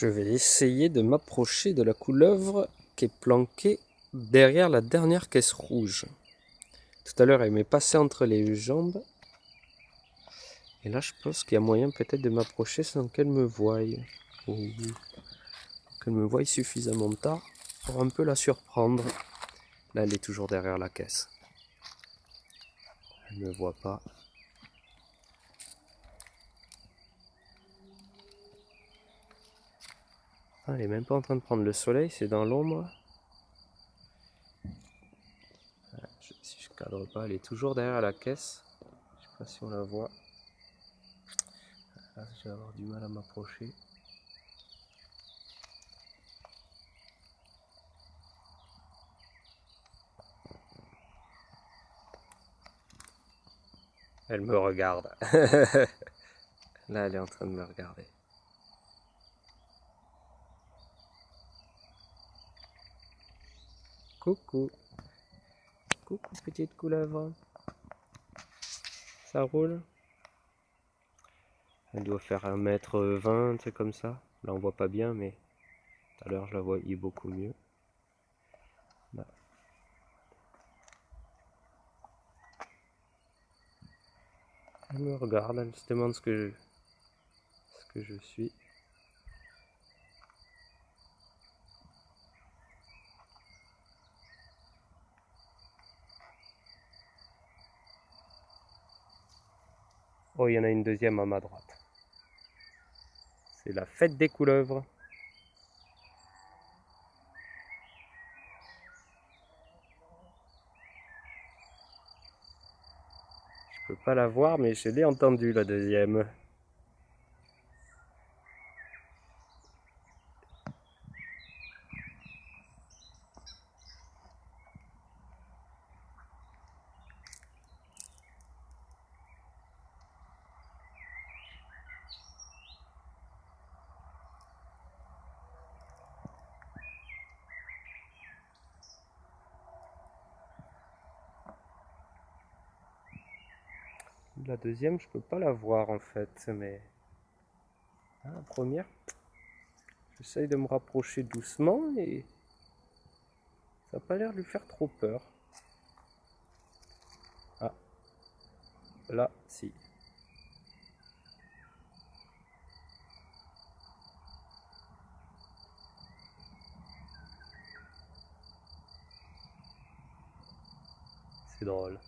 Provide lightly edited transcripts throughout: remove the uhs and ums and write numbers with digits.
Je vais essayer de m'approcher de la couleuvre qui est planquée derrière la dernière caisse rouge. Tout à l'heure, elle m'est passée entre les jambes. Et là, je pense qu'il y a moyen peut-être de m'approcher sans qu'elle me voie. Ou qu'elle me voie suffisamment tard pour un peu la surprendre. Là, elle est toujours derrière la caisse. Elle ne me voit pas. Ah, elle est même pas en train de prendre le soleil, c'est dans l'ombre. Si je cadre pas, elle est toujours derrière la caisse. Je sais pas si on la voit. Là, je vais avoir du mal à m'approcher. Elle me regarde. Là, elle est en train de me regarder. Coucou. Coucou, petite couleuvre. Ça roule? Elle doit faire 1,20 m, un truc comme ça. Là, on voit pas bien, mais tout à l'heure, je la voyais beaucoup mieux. Là. Elle me regarde, elle se demande ce que je suis. Oh, il y en a une deuxième à ma droite. C'est la fête des couleuvres. Je peux pas la voir, mais je l'ai entendue, la deuxième. La deuxième, je peux pas la voir en fait, mais la première, j'essaye de me rapprocher doucement et ça n'a pas l'air de lui faire trop peur. Ah, là, si. C'est drôle.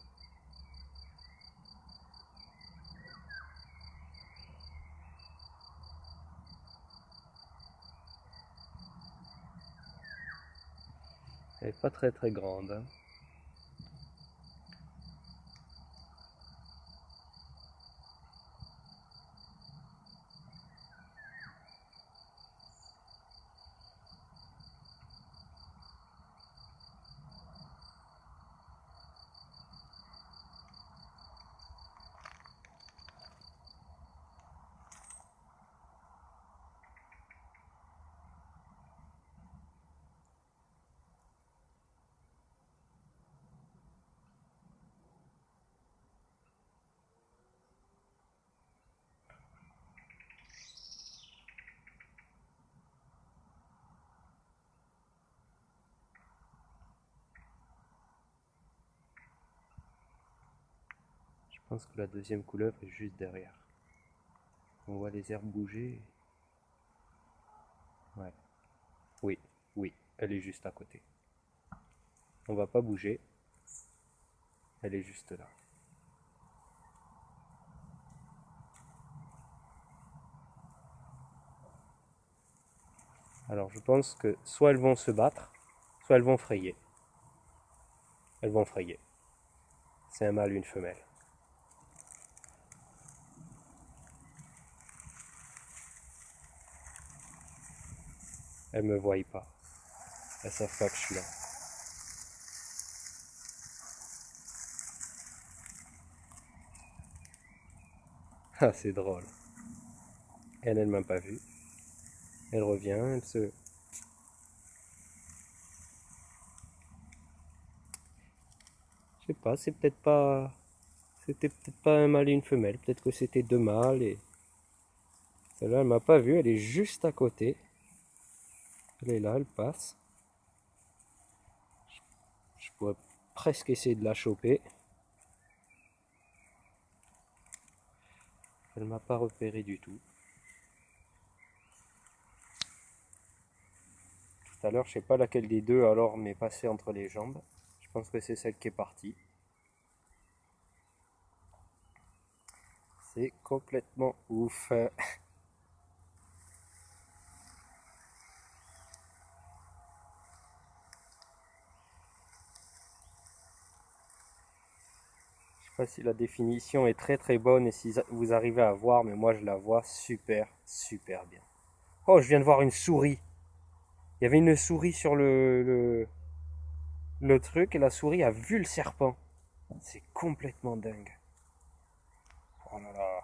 Elle n'est pas très grande. Hein. Je pense que la deuxième couleuvre est juste derrière. On voit les herbes bouger. Ouais. Oui, oui, elle est juste à côté. On va pas bouger. Elle est juste là. Alors je pense que soit elles vont se battre, soit elles vont frayer. Elles vont frayer. C'est un mâle, une femelle. Elles me voient pas. Elles savent pas que je suis là. Ah, c'est drôle. Elle m'a pas vu. Elle revient, elle se... Je sais pas, c'est peut-être pas... C'était peut-être pas un mâle et une femelle. Peut-être que c'était deux mâles et... Celle-là, elle m'a pas vu, elle est juste à côté. Elle est là, elle passe. Je pourrais presque essayer de la choper. Elle m'a pas repéré du tout. Tout à l'heure, je sais pas laquelle des deux alors m'est passée entre les jambes. Je pense que c'est celle qui est partie. C'est complètement ouf. Je sais pas si la définition est très bonne et si vous arrivez à voir, mais moi je la vois super bien. Oh, je viens de voir une souris. Il y avait une souris sur le truc et la souris a vu le serpent. C'est complètement dingue. Oh là là.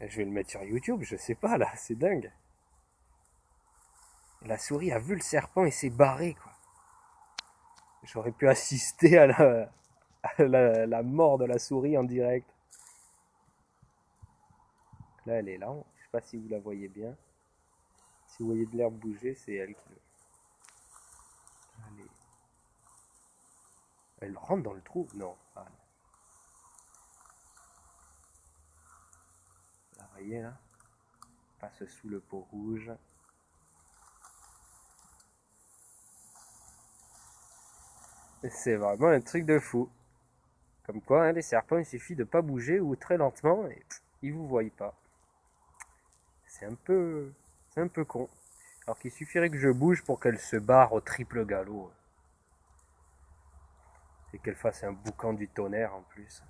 Et je vais le mettre sur YouTube, je sais pas là, c'est dingue. La souris a vu le serpent et s'est barrée quoi. J'aurais pu assister à la mort de la souris en direct. Là elle est là, je sais pas si vous la voyez bien. Si vous voyez de l'herbe bouger, c'est elle qui le... Elle rentre dans le trou? Non. Ah, non. Là, vous voyez là, passe sous le pot rouge. C'est vraiment un truc de fou. Comme quoi, hein, les serpents, il suffit de pas bouger ou très lentement et ils vous voient pas. C'est un peu con. Alors qu'il suffirait que je bouge pour qu'elle se barre au triple galop. Et qu'elle fasse un boucan du tonnerre en plus.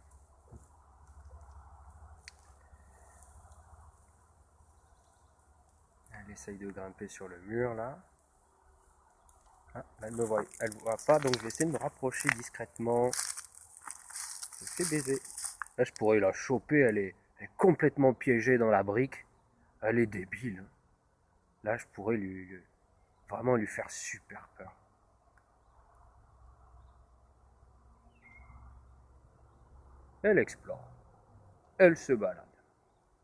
Elle essaye de grimper sur le mur là. Ah, là, elle me voit pas, donc je vais essayer de me rapprocher discrètement. Je fais baiser. Là, je pourrais la choper, elle est complètement piégée dans la brique. Elle est débile. Là, je pourrais vraiment lui faire super peur. Elle explore. Elle se balade.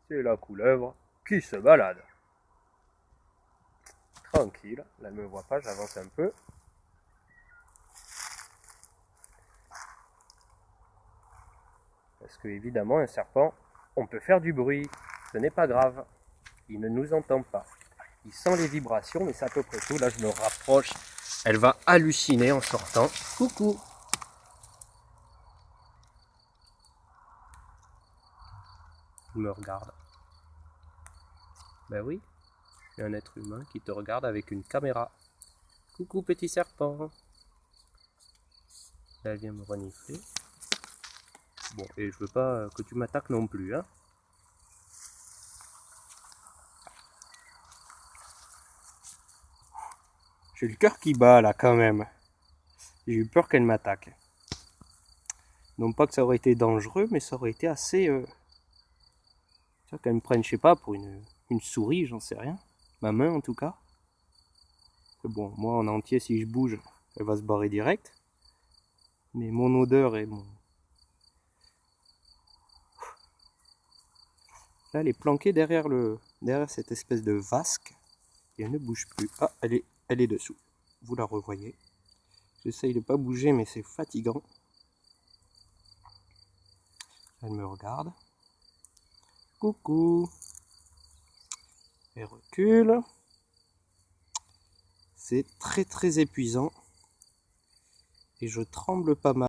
C'est la couleuvre qui se balade. Tranquille. Là, elle ne me voit pas, j'avance un peu. Parce que, évidemment, un serpent, on peut faire du bruit. Ce n'est pas grave. Il ne nous entend pas. Il sent les vibrations, mais c'est à peu près tout. Là, je me rapproche. Elle va halluciner en sortant. Coucou! Elle me regarde. Ben oui, je suis un être humain qui te regarde avec une caméra. Coucou petit serpent. Là, elle vient me renifler. Bon, et je veux pas que tu m'attaques non plus, hein. J'ai le cœur qui bat là quand même. J'ai eu peur qu'elle m'attaque. Non pas que ça aurait été dangereux, mais ça aurait été assez... qu'elle me prenne, je sais pas, pour une souris, j'en sais rien. Ma main en tout cas. Bon, moi en entier, si je bouge, elle va se barrer direct. Mais mon odeur et mon... Là, elle est planquée derrière cette espèce de vasque. Et elle ne bouge plus. Ah, elle est dessous. Vous la revoyez. J'essaye de pas bouger, mais c'est fatigant. Elle me regarde. Coucou. Elle recule. C'est très épuisant. Et je tremble pas mal.